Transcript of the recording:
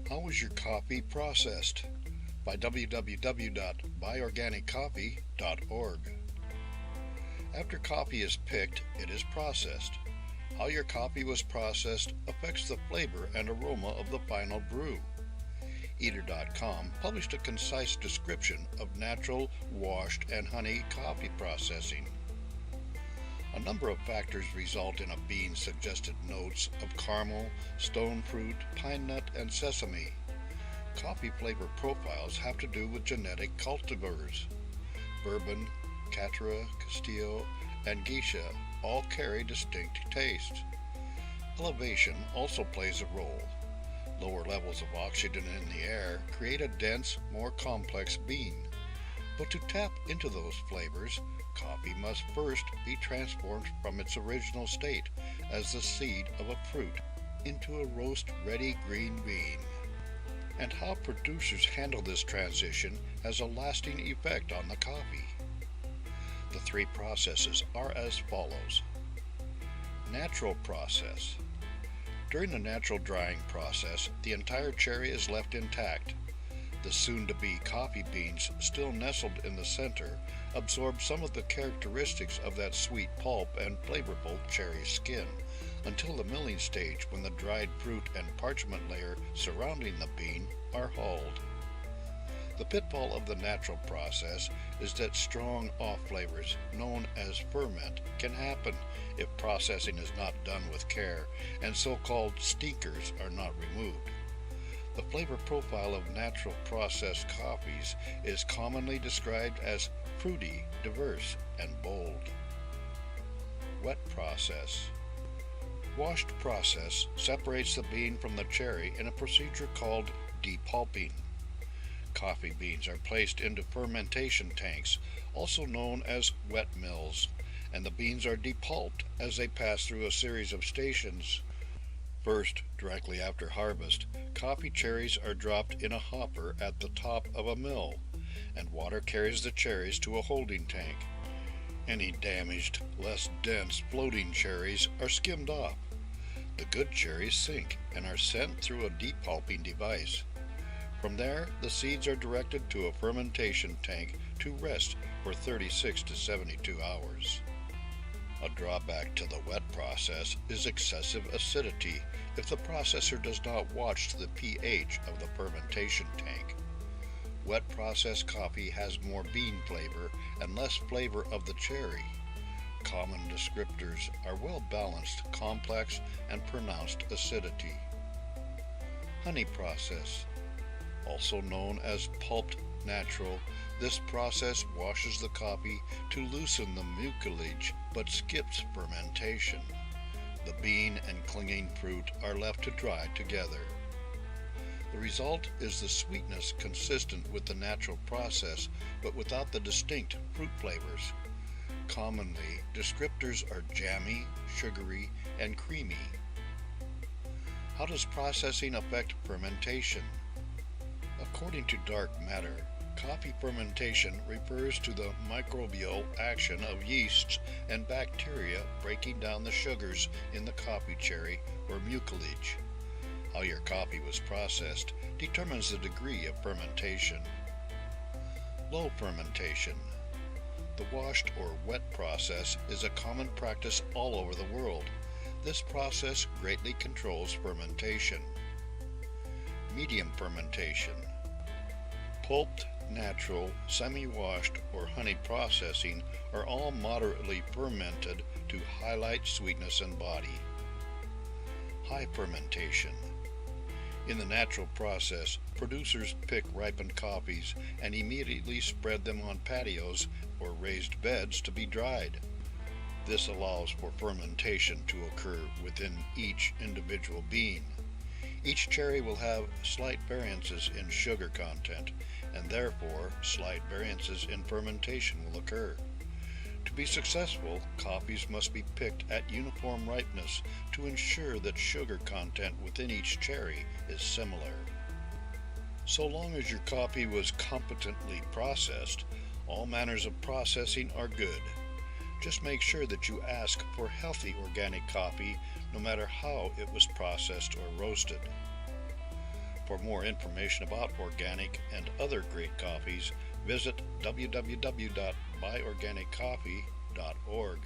How is your coffee processed? By www.buyorganiccoffee.org. After coffee is picked, it is processed. How your coffee was processed affects the flavor and aroma of the final brew. Eater.com published a concise description of natural, washed, and honey coffee processing. A number of factors result in a bean's suggested notes of caramel, stone fruit, pine nut, and sesame. Coffee flavor profiles have to do with genetic cultivars. Bourbon, Caturra, Castillo, and Gesha all carry distinct tastes. Elevation also plays a role. Lower levels of oxygen in the air create a dense, more complex bean. But to tap into those flavors, coffee must first be transformed from its original state as the seed of a fruit into a roast-ready green bean. And how producers handle this transition has a lasting effect on the coffee. The three processes are as follows. Natural process. During the natural drying process, the entire cherry is left intact. The soon-to-be coffee beans, still nestled in the center, absorb some of the characteristics of that sweet pulp and flavorful cherry skin, until the milling stage when the dried fruit and parchment layer surrounding the bean are hulled. The pitfall of the natural process is that strong off-flavors, known as ferment, can happen if processing is not done with care and so-called stinkers are not removed. The flavor profile of natural processed coffees is commonly described as fruity, diverse, and bold. Wet process. Washed process separates the bean from the cherry in a procedure called depulping. Coffee beans are placed into fermentation tanks, also known as wet mills, and the beans are depulped as they pass through a series of stations. First, directly after harvest, coffee cherries are dropped in a hopper at the top of a mill, and water carries the cherries to a holding tank. Any damaged, less dense floating cherries are skimmed off. The good cherries sink and are sent through a depulping device. From there, the seeds are directed to a fermentation tank to rest for 36 to 72 hours. A drawback to the wet process is excessive acidity if the processor does not watch the pH of the fermentation tank. Wet processed coffee has more bean flavor and less flavor of the cherry. Common descriptors are well-balanced, complex, and pronounced acidity. Honey process. Also known as pulped natural, this process washes the coffee to loosen the mucilage but skips fermentation. The bean and clinging fruit are left to dry together. The result is the sweetness consistent with the natural process but without the distinct fruit flavors. Commonly, descriptors are jammy, sugary, and creamy. How does processing affect fermentation? According to Dark Matter, coffee fermentation refers to the microbial action of yeasts and bacteria breaking down the sugars in the coffee cherry or mucilage. How your coffee was processed determines the degree of fermentation. Low fermentation. The washed or wet process is a common practice all over the world. This process greatly controls fermentation. Medium fermentation. Pulped, natural, semi-washed, or honey processing are all moderately fermented to highlight sweetness and body. High fermentation. In the natural process, producers pick ripened coffees and immediately spread them on patios or raised beds to be dried. This allows for fermentation to occur within each individual bean. Each cherry will have slight variances in sugar content, and therefore slight variances in fermentation will occur. To be successful, coffees must be picked at uniform ripeness to ensure that sugar content within each cherry is similar. So long as your coffee was competently processed, all manners of processing are good. Just make sure that you ask for healthy organic coffee no matter how it was processed or roasted. For more information about organic and other great coffees, visit www.buyorganiccoffee.org.